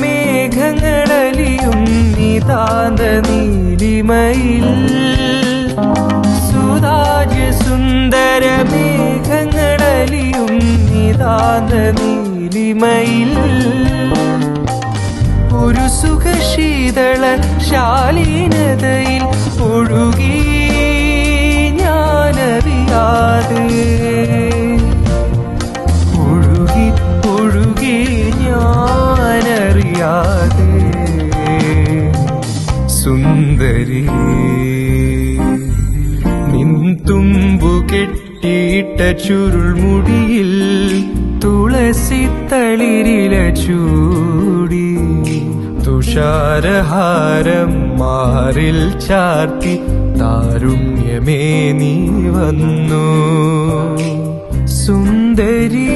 മേഘങ്ങളലിയും നിതാന്ത നീലിമയിൽ സുന്ദര മേഘങ്ങളലിയും നിതാന്ത നീലിമയിൽ ഒരു സുഖശീതള ശാലീനതയിൽ ഒഴുകി ഞാനറിയാതെ ഒഴുകി ഞാനറിയാതെ സുന്ദരി നിൻതുമ്പു കെട്ടിയിട്ട ചുരുൾമുടിയിൽ തുളസി തളിരില ചൂടി തുഷാരഹാരം മാറിൽ ചാർത്തി താരുണ്യമേ നീ വന്നു സുന്ദരി.